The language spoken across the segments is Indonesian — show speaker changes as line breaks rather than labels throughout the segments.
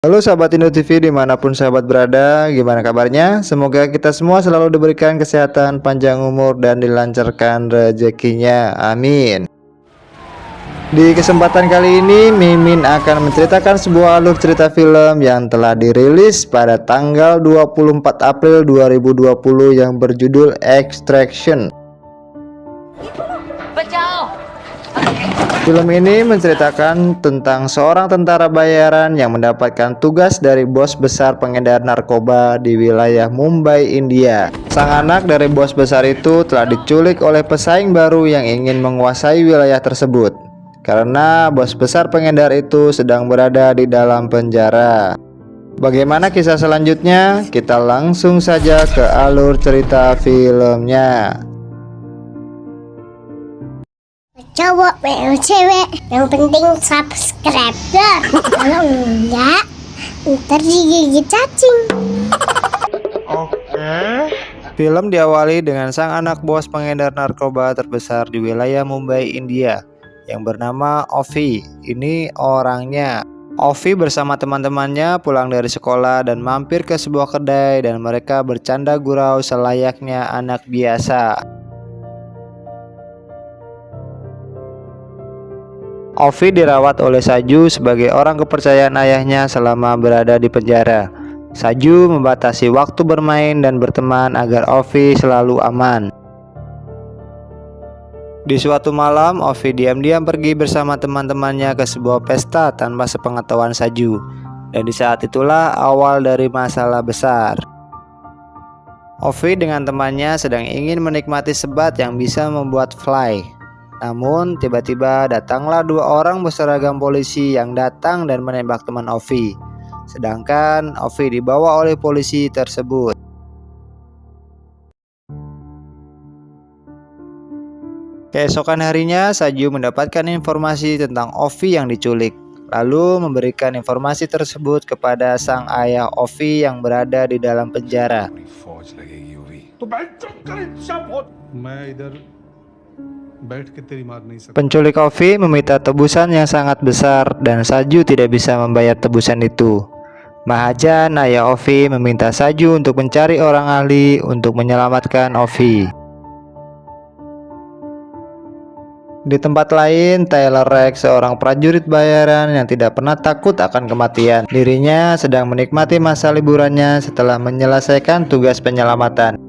Halo sahabat Indo TV dimanapun sahabat berada, gimana kabarnya? Semoga kita semua selalu diberikan kesehatan, panjang umur, dan dilancarkan rezekinya, amin. Di kesempatan kali ini, Mimin akan menceritakan sebuah alur cerita film yang telah dirilis pada tanggal 24 April 2020 yang berjudul Extraction. Film ini menceritakan tentang seorang tentara bayaran yang mendapatkan tugas dari bos besar pengedar narkoba di wilayah Mumbai, India. Sang anak dari bos besar itu telah diculik oleh pesaing baru yang ingin menguasai wilayah tersebut. Karena bos besar pengedar itu sedang berada di dalam penjara. Bagaimana kisah selanjutnya? Kita langsung saja ke alur cerita filmnya.
Cowok atau cewek, yang penting subscribe. Kalau enggak, ntar digigit cacing.
Film diawali dengan sang anak bos pengedar narkoba terbesar di wilayah Mumbai, India yang bernama Ovi. Ini orangnya. Ovi bersama teman-temannya pulang dari sekolah dan mampir ke sebuah kedai dan mereka bercanda gurau selayaknya anak biasa. Ovi dirawat oleh Saju sebagai orang kepercayaan ayahnya selama berada di penjara. Saju membatasi waktu bermain dan berteman agar Ovi selalu aman. Di suatu malam, Ovi diam-diam pergi bersama teman-temannya ke sebuah pesta tanpa sepengetahuan Saju. Dan di saat itulah awal dari masalah besar. Ovi dengan temannya sedang ingin menikmati sebat yang bisa membuat fly. Namun tiba-tiba datanglah dua orang berseragam polisi yang datang dan menembak teman Ovi. Sedangkan Ovi dibawa oleh polisi tersebut. Keesokan harinya Saju mendapatkan informasi tentang Ovi yang diculik. Lalu memberikan informasi tersebut kepada sang ayah Ovi yang berada di dalam penjara. Penculik Ovi meminta tebusan yang sangat besar dan Saju tidak bisa membayar tebusan itu. Mahajan ayah Ovi meminta Saju untuk mencari orang ahli untuk menyelamatkan Ovi. Di tempat lain, Tyler Rex, seorang prajurit bayaran yang tidak pernah takut akan kematian. Dirinya sedang menikmati masa liburannya setelah menyelesaikan tugas penyelamatan.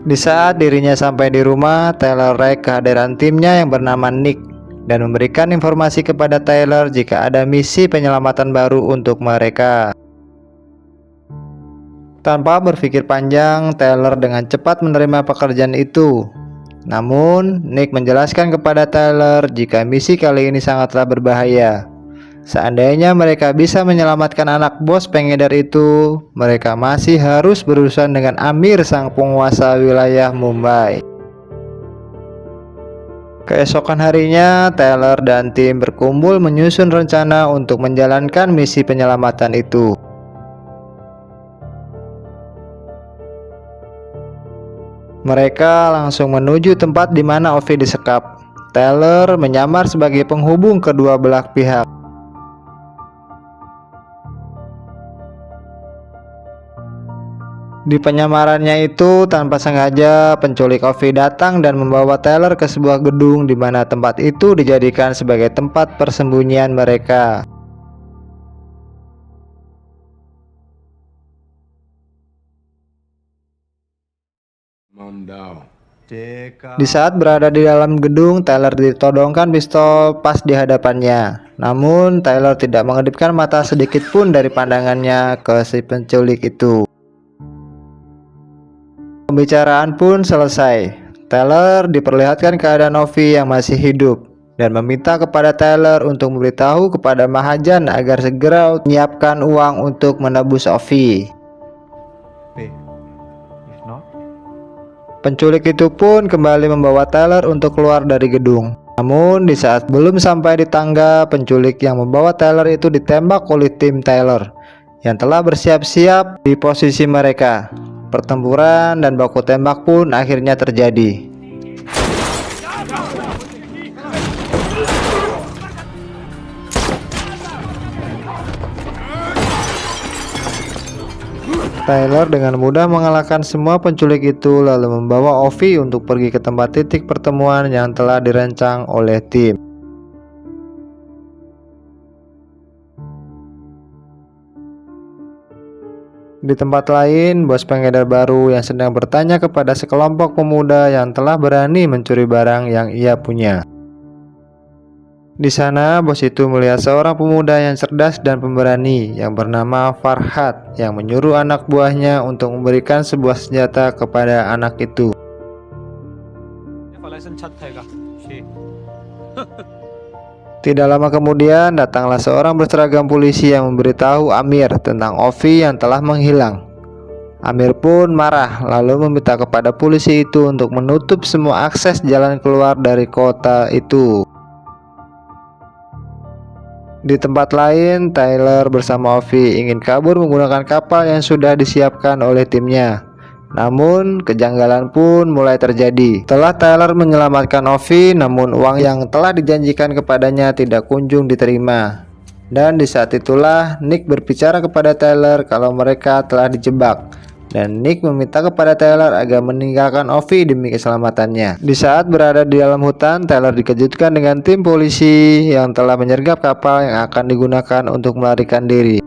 Di saat dirinya sampai di rumah, Tyler Rex kehadiran timnya yang bernama Nick dan memberikan informasi kepada Tyler jika ada misi penyelamatan baru untuk mereka. Tanpa berpikir panjang, Tyler dengan cepat menerima pekerjaan itu. Namun, Nick menjelaskan kepada Tyler jika misi kali ini sangatlah berbahaya. Seandainya mereka bisa menyelamatkan anak bos pengedar itu, mereka masih harus berurusan dengan Amir, sang penguasa wilayah Mumbai. Keesokan harinya, Tyler dan tim berkumpul menyusun rencana untuk menjalankan misi penyelamatan itu. Mereka langsung menuju tempat di mana Ovi disekap. Tyler menyamar sebagai penghubung kedua belah pihak. Di penyamarannya itu, tanpa sengaja penculik Ovi datang dan membawa Tyler ke sebuah gedung di mana tempat itu dijadikan sebagai tempat persembunyian mereka. Di saat berada di dalam gedung, Tyler ditodongkan pistol pas di hadapannya. Namun Tyler tidak mengedipkan mata sedikit pun dari pandangannya ke si penculik itu. Pembicaraan pun selesai. Tyler diperlihatkan keadaan Ovi yang masih hidup dan meminta kepada Tyler untuk memberitahu kepada Mahajan agar segera menyiapkan uang untuk menebus Ovi. Penculik itu pun kembali membawa Tyler untuk keluar dari gedung. Namun di saat belum sampai di tangga, penculik yang membawa Tyler itu ditembak oleh tim Tyler yang telah bersiap-siap di posisi mereka. Pertempuran dan baku tembak pun akhirnya terjadi. Tyler dengan mudah mengalahkan semua penculik itu lalu membawa Ovi untuk pergi ke tempat titik pertemuan yang telah dirancang oleh tim. Di tempat lain, bos pengedar baru yang sedang bertanya kepada sekelompok pemuda yang telah berani mencuri barang yang ia punya. Di sana, bos itu melihat seorang pemuda yang cerdas dan pemberani yang bernama Farhad yang menyuruh anak buahnya untuk memberikan sebuah senjata kepada anak itu. Tidak lama kemudian, datanglah seorang berseragam polisi yang memberitahu Amir tentang Ovi yang telah menghilang. Amir pun marah lalu meminta kepada polisi itu untuk menutup semua akses jalan keluar dari kota itu. Di tempat lain, Tyler bersama Ovi ingin kabur menggunakan kapal yang sudah disiapkan oleh timnya. Namun, kejanggalan pun mulai terjadi. Setelah Tyler menyelamatkan Ovi, namun uang yang telah dijanjikan kepadanya tidak kunjung diterima. Dan di saat itulah Nick berbicara kepada Tyler kalau mereka telah dijebak. Dan Nick meminta kepada Tyler agar meninggalkan Ovi demi keselamatannya. Di saat berada di dalam hutan, Tyler dikejutkan dengan tim polisi yang telah menyergap kapal yang akan digunakan untuk melarikan diri.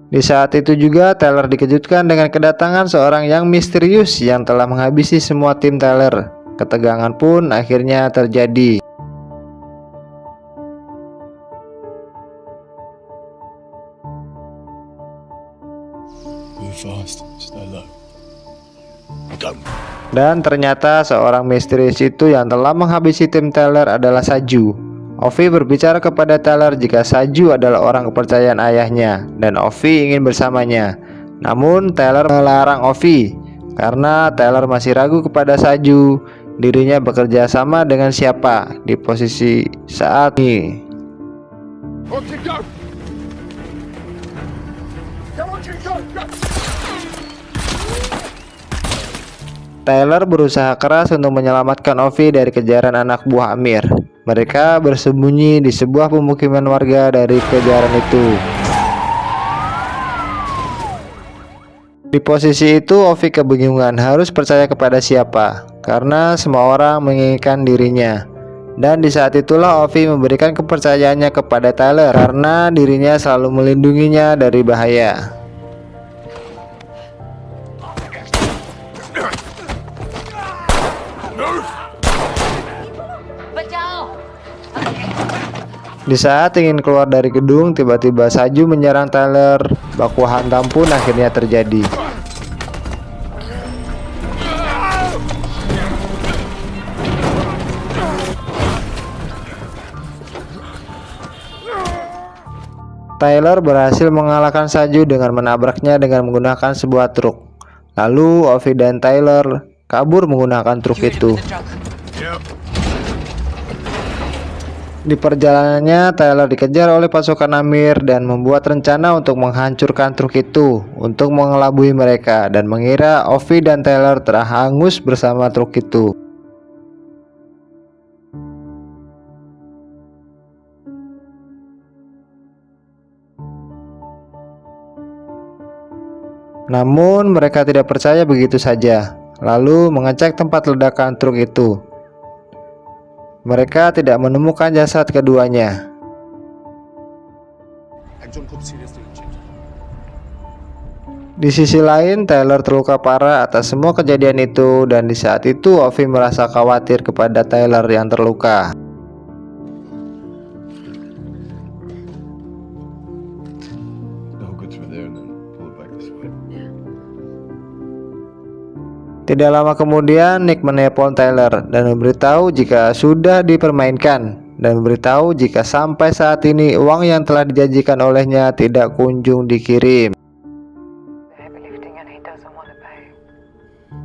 Di saat itu juga Tyler dikejutkan dengan kedatangan seorang yang misterius yang telah menghabisi semua tim Tyler. Ketegangan pun akhirnya terjadi. Dan ternyata seorang misterius itu yang telah menghabisi tim Tyler adalah Saju. Ovi berbicara kepada Tyler jika Saju adalah orang kepercayaan ayahnya dan Ovi ingin bersamanya. Namun Tyler melarang Ovi karena Tyler masih ragu kepada Saju dirinya bekerja sama dengan siapa di posisi saat ini. Tyler berusaha keras untuk menyelamatkan Ovi dari kejaran anak buah Amir. Mereka bersembunyi di sebuah pemukiman warga dari kejaran itu. Di posisi itu Ovi kebingungan harus percaya kepada siapa, karena semua orang menginginkan dirinya. Dan di saat itulah Ovi memberikan kepercayaannya kepada Tyler karena dirinya selalu melindunginya dari bahaya. Di saat ingin keluar dari gedung, tiba-tiba Saju menyerang Tyler. Baku hantam pun akhirnya terjadi. Tyler berhasil mengalahkan Saju dengan menabraknya dengan menggunakan sebuah truk. Lalu Ovi dan Tyler kabur menggunakan truk itu. Di perjalanannya, Tyler dikejar oleh pasukan Amir dan membuat rencana untuk menghancurkan truk itu untuk mengelabui mereka dan mengira Ovi dan Tyler telah hangus bersama truk itu. Namun mereka tidak percaya begitu saja, lalu mengecek tempat ledakan truk itu. Mereka tidak menemukan jasad keduanya. Di sisi lain, Tyler terluka parah atas semua kejadian itu dan di saat itu Ovi merasa khawatir kepada Tyler yang terluka. Tidak lama kemudian, Nick menelpon Tyler dan memberitahu jika sudah dipermainkan dan memberitahu jika sampai saat ini uang yang telah dijanjikan olehnya tidak kunjung dikirim.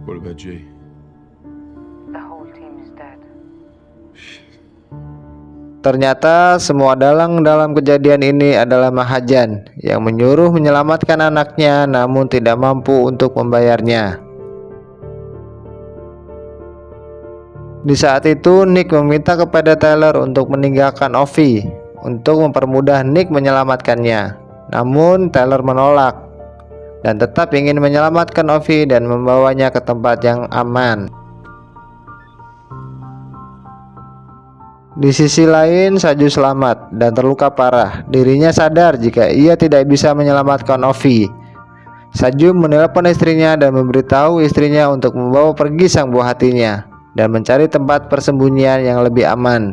What about Jay?
The whole team is dead.
Ternyata semua dalang dalam kejadian ini adalah Mahajan yang menyuruh menyelamatkan anaknya namun tidak mampu untuk membayarnya. Di saat itu Nick meminta kepada Tyler untuk meninggalkan Ovi untuk mempermudah Nick menyelamatkannya. Namun Tyler menolak dan tetap ingin menyelamatkan Ovi dan membawanya ke tempat yang aman. Di sisi lain, Saju selamat dan terluka parah. Dirinya sadar jika ia tidak bisa menyelamatkan Ovi. Saju menelpon istrinya dan memberitahu istrinya untuk membawa pergi sang buah hatinya dan mencari tempat persembunyian yang lebih aman.